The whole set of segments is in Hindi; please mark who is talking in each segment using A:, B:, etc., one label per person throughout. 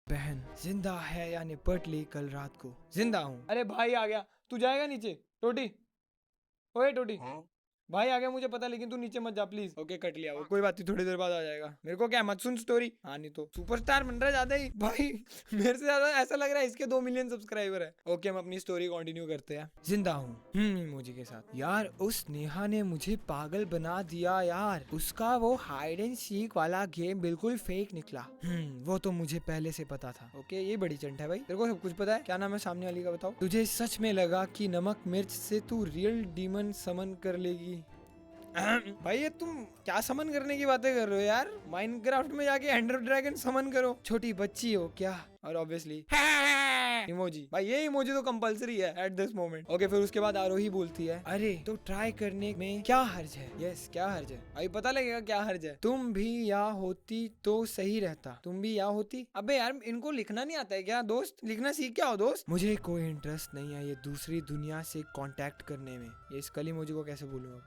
A: बहन जिंदा है या निपट ली कल रात को? जिंदा हूँ। अरे भाई आ गया, तू जाएगा नीचे? टोटी, ओए टोटी, भाई आ गया मुझे पता, लेकिन तू नीचे मत जा प्लीज। ओके कट लिया वो, कोई बात नहीं, थोड़ी देर बाद आ जाएगा। मेरे को क्या मत सुन स्टोरी। हाँ नहीं तो सुपरस्टार बन रहा है ज्यादा ही भाई। मेरे से ज्यादा ऐसा लग रहा है इसके 2 मिलियन सब्सक्राइबर है। ओके हम अपनी स्टोरी कंटिन्यू करते हैं। जिंदा हूँ इमोजी के साथ। यार उस नेहा ने मुझे पागल बना दिया यार। उसका वो हाइड एंड सीक वाला गेम बिल्कुल फेक निकला। वो तो मुझे पहले से पता था। ओके ये बड़ी चंट है भाई, तेरे को सब कुछ पता है। क्या नाम है सामने वाली का बताओ? तुझे सच में लगा कि नमक मिर्च से तू रियल डीमन समन कर लेगी? भाई ये तुम क्या समन करने की बातें कर रहे हो यार? माइनक्राफ्ट में जाके एंडर ड्रैगन समन करो। छोटी बच्ची हो क्या? और ऑब्वियसली इमोजी। भाई ये इमोजी तो कंपलसरी है एट दिस मोमेंट। ओके फिर उसके बाद आरोही बोलती है, अरे तो ट्राई करने में क्या हर्ज है? यस क्या हर्ज है? भाई पता लगेगा क्या हर्ज है। तुम भी यहाँ होती तो सही रहता। तुम भी यहाँ होती? अबे यार इनको लिखना नहीं आता है क्या दोस्त? लिखना सीख क्या हो दोस्त? मुझे कोई इंटरेस्ट नहीं है ये दूसरी दुनिया से कांटेक्ट करने में। ये इस कल इमोजी को कैसे बोलूंगा?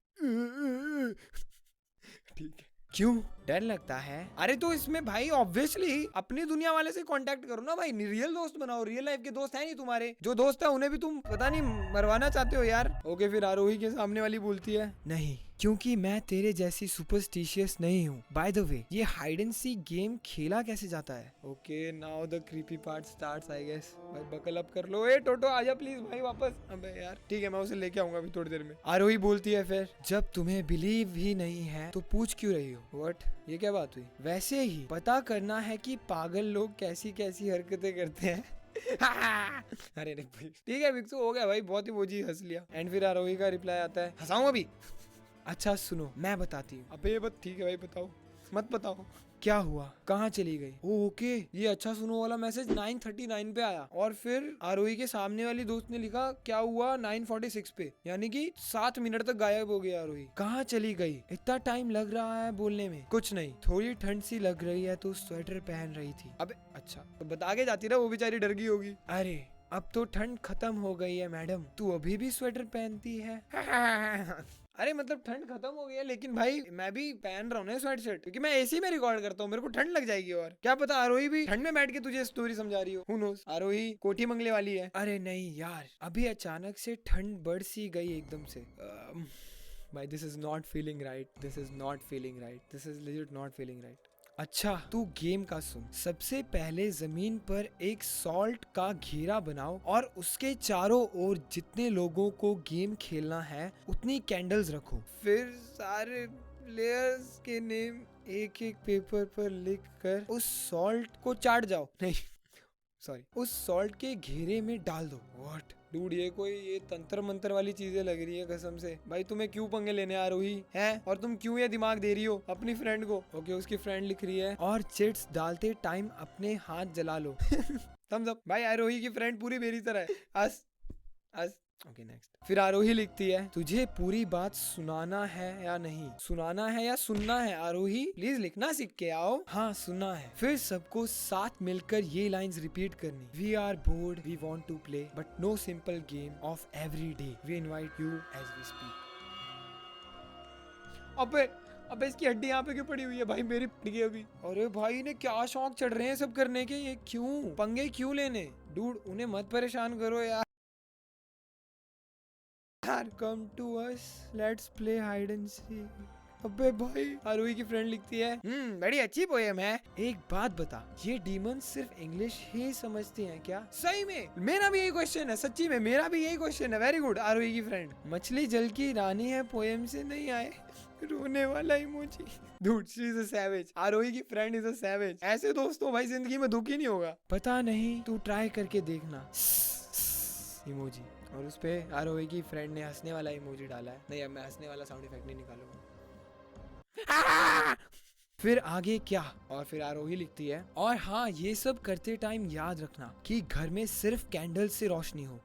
A: ठीक है। क्यों डर लगता है? अरे तो इसमें भाई ऑब्वियसली अपनी दुनिया वाले से कांटेक्ट करो ना भाई, रियल दोस्त बनाओ। रियल लाइफ के दोस्त है नहीं तुम्हारे? जो दोस्त है उन्हें भी तुम पता नहीं मरवाना चाहते हो यार। ओके फिर आरोही के सामने वाली बोलती है, नहीं क्योंकि मैं तेरे जैसी सुपरस्टिशियस नहीं हूँ। बाय द वे ये हाइड एंड सीक गेम खेला कैसे जाता है? Okay now the creepy part starts I guess. भाई बकल अप कर लो। ए टोटो आजा प्लीज भाई वापस। अबे यार ठीक है मैं उसे लेके आऊंगा अभी थोड़ी देर में। आरोही बोलती है फिर, जब तुम्हें बिलीव ही नहीं है तो पूछ क्यों रही हो? व्हाट? ये क्या बात हुई? वैसे ही पता करना है कि पागल लोग कैसी कैसी हरकतें करते हैं। अरे नहीं भाई ठीक है विक्सू हो गया भाई, बहुत ही बोझी हंस लिया। एंड फिर आरोही का रिप्लाई आता है, हंसाऊं अभी? अच्छा सुनो मैं बताती हूँ। अबे बस ठीक है भाई बताओ। मत बताओ क्या हुआ, कहाँ चली गई? ओके ये अच्छा सुनो वाला मैसेज 9:39 पे आया और फिर आरोही के सामने वाली दोस्त ने लिखा क्या हुआ 9:46 पे, यानी कि 7 मिनट तक गायब हो गई आरोही। कहाँ चली गई? इतना टाइम लग रहा है बोलने में। कुछ नहीं थोड़ी ठंड सी लग रही है तो स्वेटर पहन रही थी। अबे अच्छा तो बता के जाती ना, वो बेचारी डर गई होगी। अरे अब तो ठंड खत्म हो गई है मैडम, तू अभी भी स्वेटर पहनती है? अरे मतलब ठंड खत्म हो गई है, लेकिन भाई मैं भी पहन रहा हूँ ना स्वेट शर्ट, क्योंकि मैं एसी में रिकॉर्ड करता हूँ, मेरे को ठंड लग जाएगी। और क्या पता आरोही भी ठंड में बैठ के तुझे स्टोरी समझा रही हो। Who knows? आरोही कोठी मंगले वाली है। अरे नहीं यार अभी अचानक से ठंड बढ़ सी गई एकदम से। भाई this is not feeling right, this is not feeling right, this is legit not feeling right. अच्छा तू गेम का सुन। सबसे पहले जमीन पर एक सॉल्ट का घेरा बनाओ और उसके चारों ओर जितने लोगों को गेम खेलना है उतनी कैंडल्स रखो। फिर सारे प्लेयर्स के नेम एक एक पेपर पर लिख कर उस सॉल्ट को चाट जाओ। नहीं सॉरी उस सॉल्ट के घेरे में डाल दो। व्हाट डूड ये तंत्र मंत्र वाली चीजें लग रही है कसम से। भाई तुम्हें क्यों पंगे लेने आ रही है और तुम क्यों ये दिमाग दे रही हो अपनी फ्रेंड को? ओके उसकी फ्रेंड लिख रही है, और चिट्स डालते टाइम अपने हाथ जला लो। Thums up. भाई आरोही की फ्रेंड पूरी मेरी तरह है। अस अस ओके नेक्स्ट। फिर आरोही लिखती है, तुझे पूरी बात सुनाना है या नहीं? सुनाना है या सुनना है? आरोही प्लीज लिखना सीख के आओ। हाँ सुनना है। फिर सबको साथ मिलकर ये लाइंस रिपीट करनी। We are bored, we want to play but no simple game of every day, we invite you as we speak. अबे इसकी हड्डी यहाँ पे क्यों पड़ी हुई है भाई? मेरी पड़ी है अभी। अरे भाई इन्हें क्या शौक चढ़ रहे हैं सब करने के? ये क्यों पंगे क्यों लेने? डूड उन्हें मत परेशान करो यार। Come to us, let's play hide and seek. अबे भाई आरोही की फ्रेंड लिखती है, बड़ी अच्छी पोएम है। एक बात बता, ये डीमन सिर्फ इंग्लिश ही समझते हैं क्या? सही में मेरा भी यही क्वेश्चन है, सच्ची में मेरा भी यही क्वेश्चन है। वेरी गुड आरोही की फ्रेंड। मछली जल की रानी है पोएम से नहीं आए? रोने वाला emoji. Dude, she is a savage. आरोही की फ्रेंड इज अ सैवेज। ऐसे दोस्तों भाई जिंदगी में दुख ही नहीं होगा। पता नहीं तू ट्राई करके देखना इमोजी। और उस पे आरोही की फ्रेंड ने हंसने वाला इमोजी डाला है। नहीं अब मैं हंसने वाला साउंड इफेक्ट नहीं निकालूंगा। फिर आगे क्या? और फिर आरोही लिखती है, और हाँ ये सब करते टाइम याद रखना कि घर में सिर्फ कैंडल से रोशनी हो।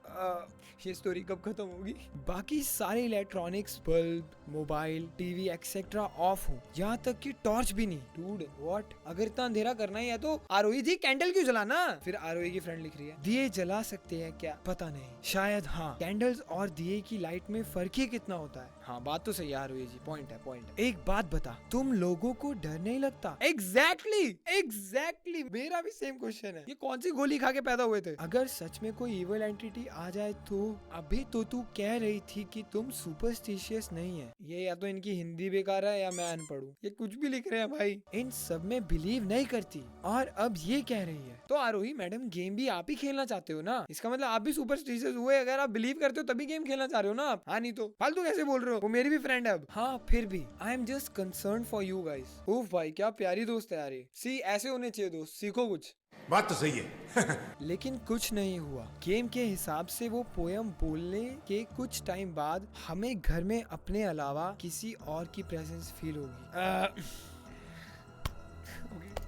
A: ये स्टोरी कब खत्म होगी? बाकी सारे electronics bulb, mobile, TV etcetera of हो, यहाँ तक कि टॉर्च भी नहीं। Dude what? अगर इतना अंधेरा करना ही है तो आरोही जी कैंडल क्यों जलाना? फिर आरोही की फ्रेंड लिख रही है, दिए जला सकते हैं क्या? पता नहीं, शायद हाँ। कैंडल्स और दिए की लाइट में फर्क ही कितना होता है। हाँ बात तो सही है आरोही जी, पॉइंट है पॉइंट। एक बात बता, तुम लोगों को डर नहीं लगता? एग्जैक्ट एग्जैक्टली मेरा भी सेम क्वेश्चन है। ये कौन सी गोली खा के पैदा हुए थे? अगर सच में कोई इविल एंटिटी आ जाए तो? अभी तो तू कह रही थी कि तुम सुपरस्टिशियस नहीं है। ये या तो इनकी हिंदी बेकार है या मैं अनपढ़ हूँ। ये कुछ भी लिख रहे हैं भाई। इन सब में बिलीव नहीं करती और अब ये कह रही है। तो आरोही मैडम गेम भी आप ही खेलना चाहते हो ना? इसका मतलब आप भी सुपरस्टिशियस हुए। अगर आप बिलीव करते हो तभी गेम खेलना चाह रहे हो ना आप? हाँ नहीं तो फालतू कैसे बोल रहे हो? वो मेरी भी फ्रेंड है अब। हाँ फिर भी I am just concern for you guys. उफ भाई क्या प्यारी दोस्त है यार ये। सी ऐसे होने चाहिए दोस्त, सीखो कुछ।
B: बात तो सही है।
A: लेकिन कुछ नहीं हुआ। गेम के हिसाब से वो पोयम बोलने के कुछ टाइम बाद हमें घर में अपने अलावा किसी और की प्रेजेंस फील होगी।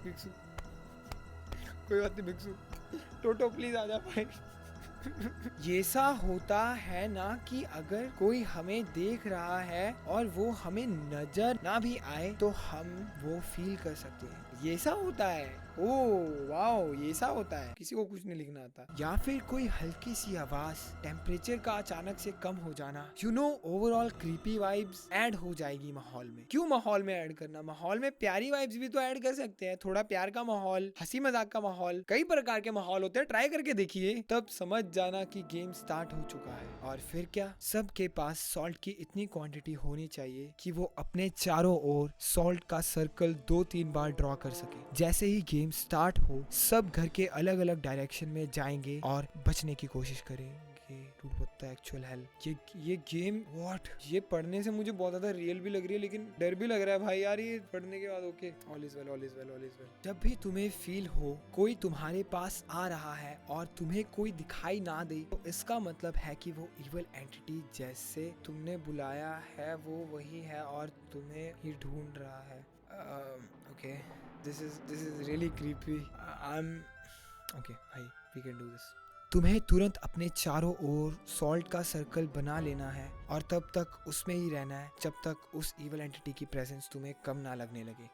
A: भिक्षु, कोई बात नहीं भिक्षु, टोटो प्लीज आ जा भाई। ये सा होता है ना कि अगर कोई हमें देख रहा है और वो हमें नजर ना भी आए तो हम वो फील कर सकते हैं। ये सा होता है। ओह वाओ, ये सा होता है। किसी को कुछ नहीं लिखना आता। या फिर कोई हल्की सी आवाज, टेम्परेचर का अचानक से कम हो जाना। You know overall creepy vibes add हो जाएगी माहौल में। क्यों माहौल में ऐड करना? माहौल में प्यारी वाइब्स भी तो ऐड कर सकते हैं। थोड़ा प्यार का माहौल, हंसी मजाक का माहौल, कई प्रकार के माहौल होते हैं। ट्राई करके देखिए, तब समझ जाना कि गेम स्टार्ट हो चुका है। और फिर क्या, सबके पास सॉल्ट की इतनी क्वांटिटी होनी चाहिए कि वो अपने चारों ओर सॉल्ट का सर्कल 2-3 बार ड्रॉ कर सके। जैसे ही गेम स्टार्ट हो सब घर के अलग अलग डायरेक्शन में जाएंगे और बचने की कोशिश करेंगे। Actual help. ये गेम व्हाट, ये पढ़ने से मुझे बहुत ज्यादा रियल भी लग रही है लेकिन डर भी लग रहा है भाई यार। ये पढ़ने के बाद okay, all is well, all is well, all is well. जब भी तुम्हें फील हो कोई तुम्हारे पास आ रहा है और तुम्हें कोई दिखाई ना दे तो इसका मतलब है कि वो इविल एंटिटी जैसे तुमने बुलाया है वो वही है और तुम्हें ही ढूंढ रहा है। Okay, this is really creepy. I am okay भाई, वी कैन डू दिस। तुम्हें तुरंत अपने चारों ओर सॉल्ट का सर्कल बना लेना है और तब तक उसमें ही रहना है जब तक उस इविल एंटिटी की प्रेजेंस तुम्हें कम ना लगने लगे।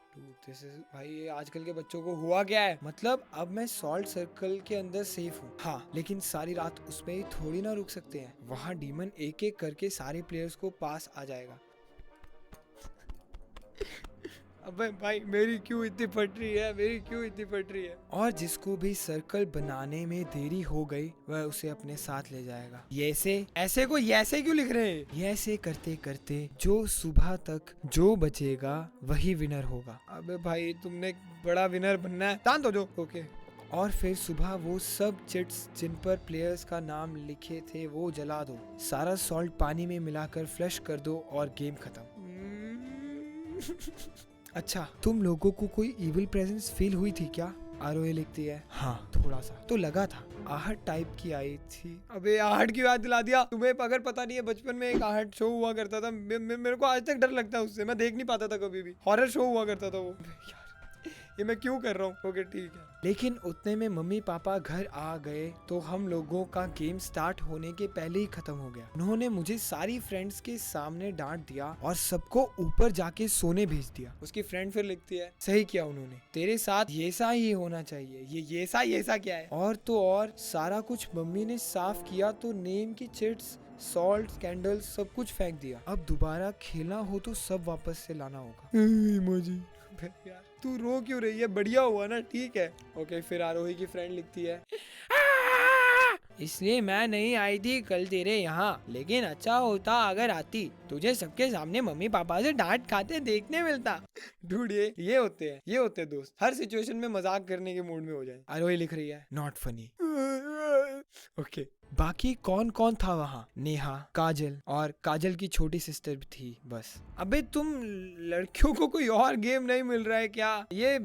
A: दिस इज भाई, ये आजकल के बच्चों को हुआ क्या है? मतलब अब मैं सॉल्ट सर्कल के अंदर सेफ हूँ, हाँ, लेकिन सारी रात उसमें ही थोड़ी ना रुक सकते हैं। वहाँ डीमन एक एक करके सारे प्लेयर्स को पास आ जाएगा। अबे भाई मेरी क्यों इतनी फट रही है, मेरी क्यों इतनी फट रही है? और जिसको भी सर्कल बनाने में देरी हो गई वह उसे अपने साथ ले जाएगा। ऐसे को ऐसे क्यों लिख रहे हैं? ऐसे करते करते जो सुबह तक जो बचेगा वही विनर होगा। अबे भाई तुमने बड़ा विनर बनना है, शांत हो जो। ओके। और फिर सुबह वो सब चिट्स जिन पर प्लेयर्स का नाम लिखे थे वो जला दो। सारा सॉल्ट पानी में मिलाकर फ्लश कर दो और गेम खत्म। अच्छा, तुम लोगों को कोई इविल प्रेजेंस फील हुई थी क्या? आरोही लिखती है, हाँ थोड़ा सा तो लगा था, आहट टाइप की आई थी। अबे आहट की याद दिला दिया। तुम्हें अगर पता नहीं है, बचपन में एक आहट शो हुआ करता था। मेरे को आज तक डर लगता है उससे, मैं देख नहीं पाता था कभी भी। हॉरर शो हुआ करता था वो। ये मैं क्यों कर रहा हूँ? ओके ठीक है। लेकिन उतने में मम्मी पापा घर आ गए तो हम लोगों का गेम स्टार्ट होने के पहले ही खत्म हो गया। उन्होंने मुझे सारी फ्रेंड्स के सामने डांट दिया और सबको ऊपर जाके सोने भेज दिया। उसकी फ्रेंड फिर लिखती है, सही किया उन्होंने, तेरे साथ ये सा ही होना चाहिए। ये सा क्या है? और तो और सारा कुछ मम्मी ने साफ किया तो नेम की चिट्स, सॉल्ट, कैंडल्स सब कुछ फेंक दिया। अब दोबारा खेलना हो तो सब वापस से लाना होगा। इमोजी। यार तू रो क्यों रही है? बढ़िया हुआ ना, ठीक है। ओके, फिर आरोही की फ्रेंड लिखती है, इसलिए मैं नहीं आई थी कल तेरे यहाँ, लेकिन अच्छा होता अगर आती, तुझे सबके सामने मम्मी पापा से डांट खाते देखने मिलता। डूड ये होते हैं दोस्त, हर सिचुएशन में मजाक करने के मूड में हो जाए। आरोही लिख रही है, नॉट फनी। ओके, बाकी कौन कौन था वहाँ? नेहा, काजल और काजल की छोटी सिस्टर भी थी बस। अबे तुम लड़कियों को कोई और गेम नहीं मिल रहा है क्या? ये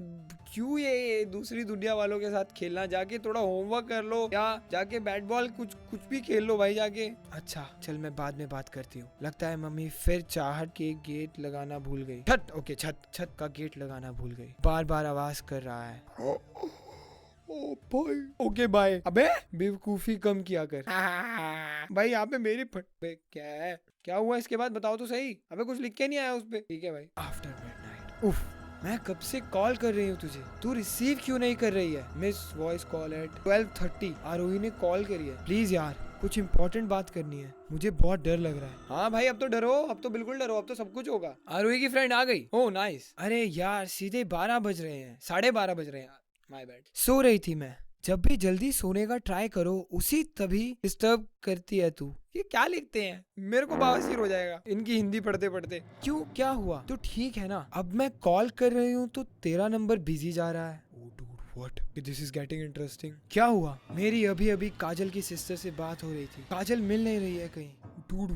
A: क्यों ये दूसरी दुनिया वालों के साथ खेलना? जाके थोड़ा होमवर्क कर लो या जाके बैट बॉल कुछ भी खेल लो भाई जाके। अच्छा चल, मैं बाद में बात करती हूँ। लगता है मम्मी फिर चाहत के गेट लगाना भूल गई। छत का गेट लगाना भूल गई। बार बार आवाज कर रहा है। ओ भाई, ओके बाय। अबे बेवकूफी कम किया कर। भाई यहाँ पे मेरी क्या हुआ इसके बाद बताओ तो सही। अबे कुछ लिख के नहीं आया उस पे। ठीक है भाई। After midnight. उफ, मैं कब से कॉल कर रही हूँ तुझे, तू रिसीव क्यों नहीं कर रही है? Miss voice call at 12:30। आरोही ने कॉल करी है, प्लीज यार कुछ इम्पोर्टेंट बात करनी है, मुझे बहुत डर लग रहा है। हाँ भाई अब तो डरो, अब तो बिल्कुल डरो, अब तो सब कुछ होगा। आरोही की फ्रेंड आ गई। Oh nice. अरे यार सीधे 12 बज रहे हैं, 12:30 बज रहे हैं। My bad. सो रही थी मैं। जब भी जल्दी सोने का ट्राई करो उसी तभी डिस्टर्ब करती है तू। ये क्या लिखते हैं, मेरे को बवासीर हो जाएगा इनकी हिंदी पढ़ते पढ़ते। क्यों, क्या हुआ? तो ठीक है ना, अब मैं कॉल कर रही हूँ तो तेरा नंबर बिजी जा रहा है। Oh dude, what? This is getting interesting. क्या हुआ? मेरी अभी अभी काजल की सिस्टर से बात हो रही थी। काजल मिल नहीं रही है कहीं। Dude,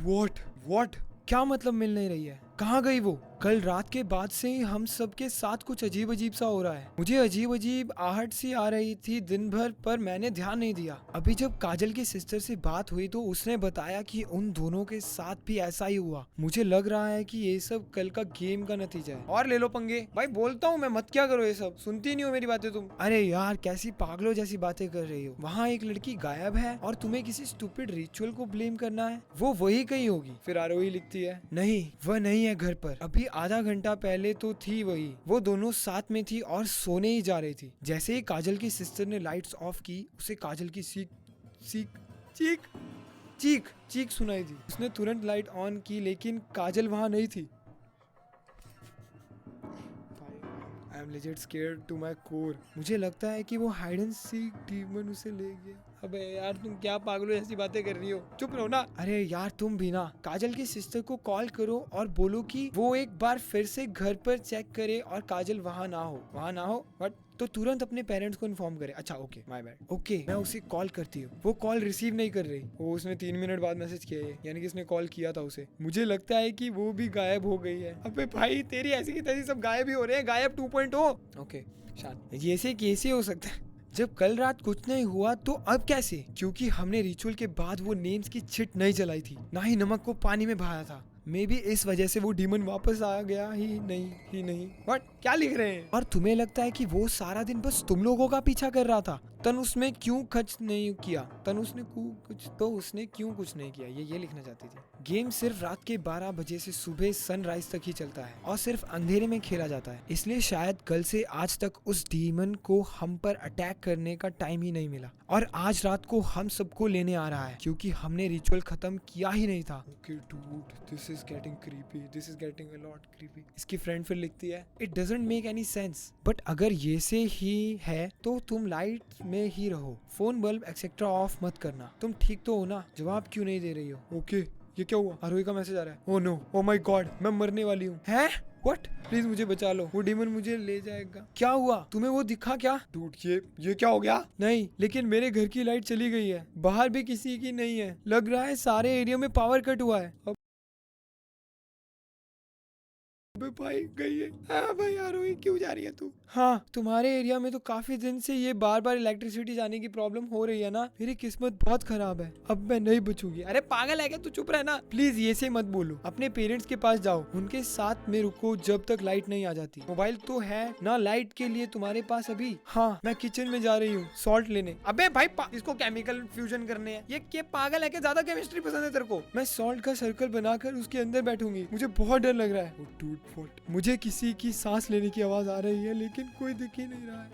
A: what? क्या मतलब मिल नहीं रही है? कहाँ गई वो? कल रात के बाद से ही हम सबके साथ कुछ अजीब अजीब सा हो रहा है। मुझे अजीब अजीब आहट सी आ रही थी दिन भर, पर मैंने ध्यान नहीं दिया। अभी जब काजल की सिस्टर से बात हुई तो उसने बताया कि उन दोनों के साथ भी ऐसा ही हुआ। मुझे लग रहा है कि ये सब कल का गेम का नतीजा है। और ले लो पंगे। भाई बोलता हूँ मैं, मत क्या करो ये सब, सुनती नहीं हो मेरी बातें तुम। अरे यार कैसी पागलों जैसी बातें कर रही हो। वहाँ एक लड़की गायब है और तुम्हें किसी स्टूपिड रिचुअल को ब्लेम करना है। वो वही कहीं होगी। फिर आरोही लिखती है, नहीं वह नहीं है घर पर। अभी आधा घंटा पहले तो थी वही। वो दोनों साथ में थी और सोने ही जा रही थी। जैसे ही काजल की सिस्टर ने लाइट्स ऑफ की, उसे काजल की चीख सुनाई दी। उसने तुरंत लाइट ऑन की लेकिन काजल वहां नहीं थी। I am legit scared to my core. मुझे लगता है कि वो हाइड एंड सीक डीमन उसे ले गया। अबे यार तुम क्या पागलों ऐसी बातें कर रही हो, चुप रहो ना। अरे यार तुम भी ना, काजल की सिस्टर को कॉल करो और बोलो कि वो एक बार फिर से घर पर चेक करे और काजल वहाँ ना हो। बट तो तुरंत अपने पेरेंट्स को इन्फॉर्म करे। अच्छा ओके, माय बैड। ओके मैं उसे कॉल करती हूँ। वो कॉल रिसीव नहीं कर रही। वो उसने 3 मिनट बाद मैसेज किया है, यानी कि इसने कॉल किया था उसे। मुझे लगता है कि वो भी गायब हो गई है। अबे भाई तेरी ऐसी की तैसी सब गायब ही हो रहे हैं। गायब 2.0। ओके शांत। ये कैसे हो सकता है? जब कल रात कुछ नहीं हुआ तो अब कैसे? क्योंकि हमने रिचुअल के बाद वो नेम्स की चिट नहीं जलाई थी, ना ही नमक को पानी में बहाया था। मे बी इस वजह से वो डीमन वापस आ गया ही नहीं। बट क्या लिख रहे हैं? और तुम्हें लगता है कि वो सारा दिन बस तुम लोगों का पीछा कर रहा था? उसने क्यों कुछ नहीं किया? उसने क्यों कुछ नहीं किया? ये लिखना चाहती थी। गेम सिर्फ रात के 12 बजे से सुबह सनराइज तक ही चलता है और सिर्फ अंधेरे में खेला जाता है। इसलिए शायद कल से आज तक उस डीमन को हम पर अटैक करने का टाइम ही नहीं मिला और आज रात को हम सबको लेने आ रहा है क्योंकि हमने रिचुअल खत्म किया ही नहीं था। Okay, dude, this is getting creepy. This is getting a lot creepy. इसकी फ्रेंड फिर लिखती है, It doesn't make any sense. But अगर ये से ही है तो तुम लाइट में ही रहो, फोन बल्ब एक्सेट्रा ऑफ मत करना। तुम ठीक तो हो ना? जवाब क्यों नहीं दे रही हो? ओके ये क्या हुआ? आरोही का मैसेज आ रहा है। Oh no, oh my God, मैं मरने वाली हूँ। हैं? What? प्लीज मुझे बचा लो, वो डीमन मुझे ले जाएगा। क्या हुआ? तुम्हें वो दिखा क्या? डूड ये क्या हो गया? नहीं लेकिन मेरे घर की लाइट चली गई है, बाहर भी किसी की नहीं है। लग रहा है सारे एरिया में पावर कट हुआ है। अबे भाई गई है। हाँ भाई आरोही क्यों जा रही है तू? हाँ तुम्हारे एरिया में तो काफी दिन से ये बार बार इलेक्ट्रिसिटी जाने की प्रॉब्लम हो रही है ना। मेरी किस्मत बहुत खराब है, अब मैं नहीं बचूंगी। अरे पागल है क्या तू? चुप रह ना प्लीज, ये से मत बोलो। अपने पेरेंट्स के पास जाओ, उनके साथ में रुको जब तक लाइट नहीं आ जाती। मोबाइल तो है ना लाइट के लिए तुम्हारे पास अभी? हाँ मैं किचन में जा रही हूँ सॉल्ट लेने। अबे भाई इसको केमिकल फ्यूजन करने हैं। ये पागल है क्या? ज्यादा केमिस्ट्री पसंद है तेरे को? मैं सॉल्ट का सर्कल बनाकर उसके अंदर बैठूंगी। मुझे बहुत डर लग रहा है। मुझे किसी की सांस लेने की आवाज आ रही है लेकिन कोई दिख ही नहीं रहा है।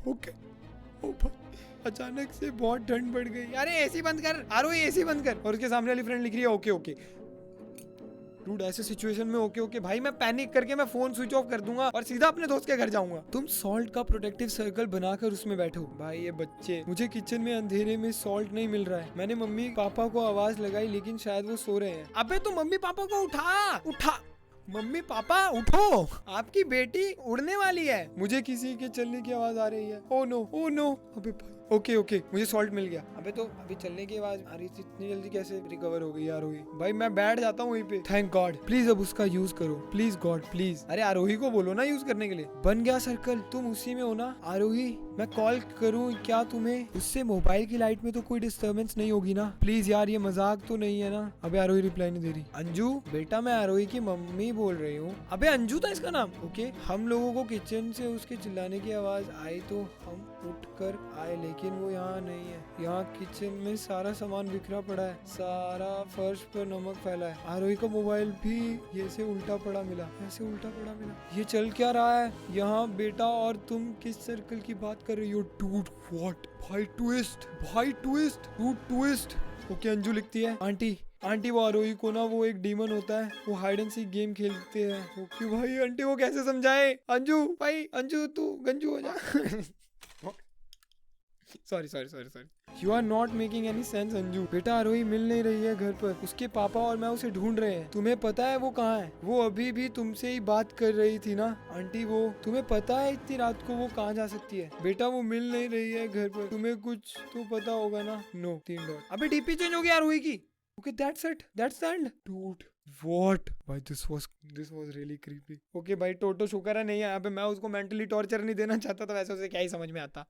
A: ओके ओ भाई अचानक से बहुत ठंड बढ़ गई। अरे एसी बंद कर आरोही, एसी बंद कर। और उसके सामने वाली फ्रेंड लिख रही है ओके। डूड ऐसे सिचुएशन में ओके भाई मैं पैनिक करके मैं फोन स्विच ऑफ कर दूंगा और सीधा अपने दोस्त के घर जाऊंगा। तुम सॉल्ट का प्रोटेक्टिव सर्कल बनाकर उसमें बैठो। भाई ये बच्चे, मुझे किचन में अंधेरे में सॉल्ट नहीं मिल रहा है। मैंने मम्मी पापा को आवाज लगाई लेकिन शायद वो सो रहे हैं। अबे तो मम्मी पापा को उठा। मम्मी पापा उठो, आपकी बेटी उड़ने वाली है। मुझे किसी के चलने की आवाज आ रही है। Oh no. अबे भाई ओके मुझे सॉल्ट मिल गया। अबे तो अभी चलने की आवाज आ रही थी, इतनी जल्दी कैसे रिकवर हो गई आरोही? भाई मैं बैठ जाता हूँ वहीं पे। Thank God. प्लीज अब उसका यूज करो, प्लीज गॉड प्लीज। अरे आरोही को बोलो ना यूज करने के लिए। बन गया सर्कल, तुम उसी में हो ना? आरोही मैं कॉल करूँ क्या तुम्हें? उससे मोबाइल की लाइट में तो कोई डिस्टर्बेंस नहीं होगी ना? प्लीज यार ये मजाक तो नहीं है ना? अबे आरोही रिप्लाई नहीं दे रही। अंजू बेटा मैं आरोही की मम्मी बोल रही हूँ। अबे अंजू था इसका नाम? ओके हम लोगों को किचन से उसके चिल्लाने की आवाज आई तो हम उठकर आए लेकिन वो यहाँ नहीं है। यहाँ किचन में सारा सामान बिखरा पड़ा है, सारा फर्श पर नमक फैला है। आरोही का मोबाइल भी ऐसे उल्टा पड़ा मिला। ये चल क्या रहा है यहाँ बेटा? और तुम किस सर्कल की बात कर रही हो? Dude what? भाई ट्विस्ट। ओके अंजू लिखती है, आंटी वो आरोही को ना वो एक डीमन होता है, वो हाइड एंड सीक गेम खेलते हैं। ओके भाई आंटी वो कैसे समझाए? अंजू तू गंजू हो जा। Sorry you are not making any sense Anju. बेटा आरोही मिल नहीं रही है घर पर, उसके पापा और मैं उसे ढूंढ रहे हैं। तुम्हें पता है वो कहाँ है? वो अभी भी तुमसे ही बात कर रही थी ना आंटी। वो तुम्हें पता है इतनी रात को वो कहाँ जा सकती है? बेटा वो मिल नहीं रही है घर पर, तुम्हें कुछ तो पता होगा ना। No 3 dot. अबे डीपी चेंज हो गया आरोही की। Okay, that's it. That's the end. Dude, what? भाई this was really creepy. Okay भाई टोटो शुक्र है नहीं है यहाँ पे। मैं उसको मेंटली टॉर्चर नहीं देना चाहता था, वैसे उसे क्या ही समझ में आता।